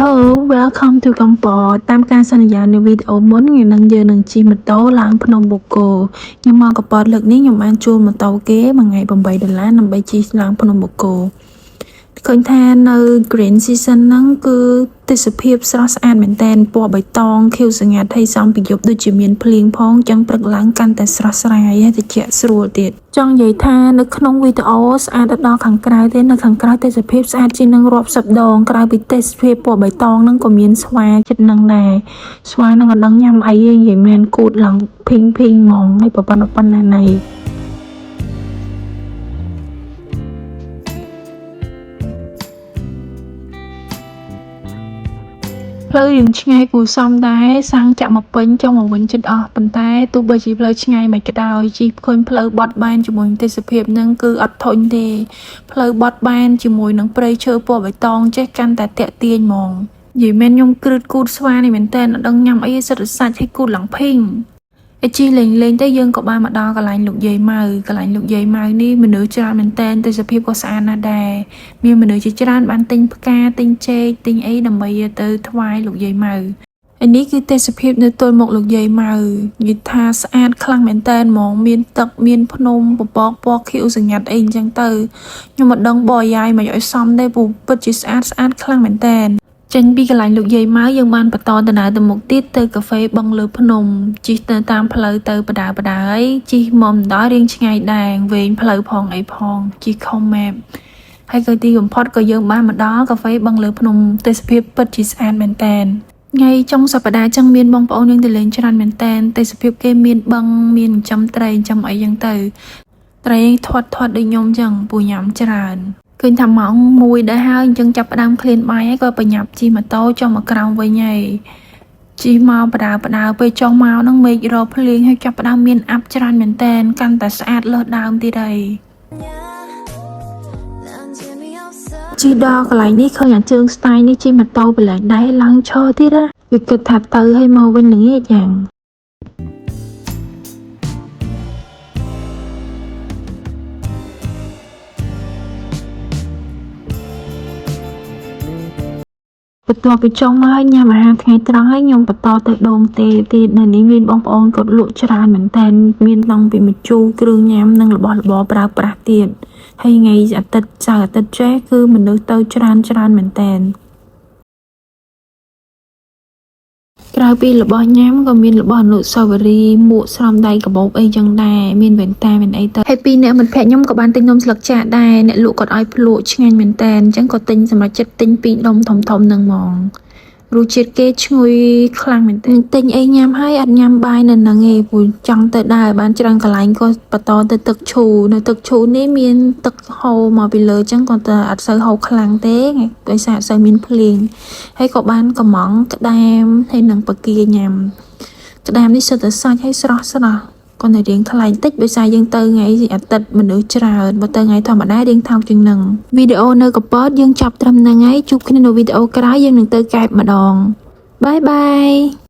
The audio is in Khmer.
Hello, welcome to កំពតតាមការសន្យានៅវីដេអូមុនយើងនឹងជិះម៉ូតូឡើងភ្នំបូកគោខ្ញុំមកកំពតលើកនេះខ្ញុំបានជួលម៉ូតូគេមួយថ្ងៃ$8ដើម្បីជិះឡើងភ្នំបូកគោឃើញថានៅ Green Season ហ្នឹងគឺទេសភាពស្រស់ស្អាតមែនតើពណ៌បៃតងខៀវស្ងាត់ហើយសំពីយប់ដូចជាមានភ្លៀងផងចឹងព្រឹកឡើងកាន់តែស្រស់ស្រាយហើយត្រជាក់ស្រួលទៀតចង់និយាយថានៅក្នុងវីដេអូស្អាតដល់ខាងក្រៅទេនៅខាងក្រៅទេសភាពស្អាតជាងនឹងរាប់សិបដងក្រៅពីទេសភាពពណ៌បៃតងហ្នឹងក៏មានស្វាចិត្តនឹងដែរស្វានឹងក៏ដឹងញ៉ាំអីទេនិយាយមែនគូតឡើងភីងហ្មងហើយប៉ុណ្ណាណៃផ្លូវយើងឆ្ងាយគួរសមដែរសាំងចាក់មកពេញចុងមកវិញចិត្តអស់ប៉ុន្តែទោះបីជាផ្លូវឆ្ងាយមិនក៏ដោយជិះឃើញផ្លូវបត់បែនជាមួយទេសភាពហ្នឹងគឺអត់ធុញទេផ្លូវបត់បែនជាមួយនឹងព្រៃឈើពណ៌បៃតងចេះកាន់តែតាក់ទាញហ្មងនិយាយមែនខ្ញុំគ្រឹតគូតស្វានេះមែនតើអត់ដឹងញ៉ាំអីសិតសាច់ឲ្យគូតឡើងភីងអីជីលេងទៅយើងក៏បានមកដល់កន្លែងលោកយាយម៉ៅនេះមនុស្សច្រើនមែនតើទេសភាពក៏ស្អាតណាស់ដែរមានមនុស្សជាច្រើនបានទិញផ្កាទិញចេកទិញអីដើម្បីទៅថ្វាយលោកយាយម៉ៅឯនេះគឺទេសភាពនៅទល់មុខលោកយាយម៉ៅនិយាយថាស្អាតខ្លាំងមែនតើហ្មងមានទឹកមានភ្នំពពកពណ៌ខៀវស្ងាត់អីអញ្ចឹងទៅខ្ញុំមិនដឹងបោះយាយមកឲ្យសមទេពូពិតជាស្អាតខ្លាំងមែនតើចេញពីកន្លែងលោកយាយម៉ៅយើងបានបន្តដំណើរទៅមុខទៀតទៅកាហ្វេបឹងលើភ្នំជិះទៅតាមផ្លូវទៅបដាហើយជិះមុំដល់រៀងឆ្ងាយដែរវែងផ្លូវផងអីផងជិះខំម៉ែបហើយក៏ទីបំផុតក៏យើងបានមកដល់កាហ្វេបឹងលើភ្នំទេសភាពពិតជាស្អាតមែនតើថ្ងៃចុងសប្តាហ៍ចឹងមានបងប្អូនយើងទៅលេងច្រើនមែនតើទេសភាពគេមានបឹងមានចិញ្ចឹមត្រីចិញ្ចឹមអីចឹងទៅត្រីធាត់ដូចខ្ញុំចឹងពូញ៉ាំច្រើនឃើញថាម៉ោង1ដែរហើយអញ្ចឹងចាប់ផ្ដើមឃ្លានបាយហើយក៏ប្រញាប់ជិះម៉ូតូចុះមកក្រោមវិញហើយជិះមកបដាពេលចុះមកហ្នឹងមេឃរកភ្លៀងហើយចាប់ផ្ដើមមានអាប់ច្រើនមែនតើកាន់តែស្អាតលើសដើមទៀតហើយជិះដល់កន្លែងនេះឃើញអាជើងស្ទាយនេះជិះម៉ូតូបលែងដែរឡើងឈរទៀតណាវាគិតថាទៅឲ្យមកវិញល្ងាចយ៉ាងបន្ទាប់ពីចុងមកញ៉ាំអាហារថ្ងៃត្រង់ហើយខ្ញុំបន្តទៅដងទេទៀតនៅនេះមានបងប្អូនគាត់លក់ច្រើនមែនតើមានតាំងពីម្ជូរគ្រឿងញ៉ាំនិងរបស់របរប្រើប្រាស់ទៀតហើយថ្ងៃអាទិត្យសៅរ៍អាទិត្យចេះគឺមនុស្សទៅច្រើនមែនតើក្រៅពីរបស់ញ៉ាំក៏មានរបស់អនុស្សាវរីយ៍មួកស្រោមដៃកាបូបអីចឹងដែរមានវ៉ែនតាមានអីទៅហើយពីអ្នកមិត្តភក្តិខ្ញុំក៏បានទិញនំស្លឹកចាក់ដែរអ្នកលក់គាត់ឲ្យភ្លក់ឆ្ងាញ់មែនតើអញ្ចឹងក៏ទិញសម្រាប់ចិត្តទិញ2ដុំធំហ្នឹងហ្មងរសជាតិគេឈ្ងុយខ្លាំងមែនតើទិញអីញ៉ាំហើយអត់ញ៉ាំបាយនៅហ្នឹងឯងព្រោះចង់ទៅដែរបានច្រើនកន្លែងក៏បន្តទៅទឹកឈូនៅទឹកឈូនេះមានទឹកហូរមកពីលើអញ្ចឹងក៏តែអត់សូវហូរខ្លាំងទេដោយសារអត់សូវមានភ្លៀងហើយក៏បានកំងក្ដាមហើយនឹងបកាញ៉ាំក្ដាមនេះសុទ្ធតែសាច់ហើយស្រស់គាត់តែរៀងថ្លៃតិចដោយសារយើងទៅថ្ងៃអាទិត្យមនុស្សច្រើនបើទៅថ្ងៃធម្មតារៀងថោកជាងនឹងវីដេអូនៅកំពតយើងចាប់ត្រឹមហ្នឹងហើយជួបគ្នានៅវីដេអូក្រោយយើងនឹងទៅកែបម្ដងបាយ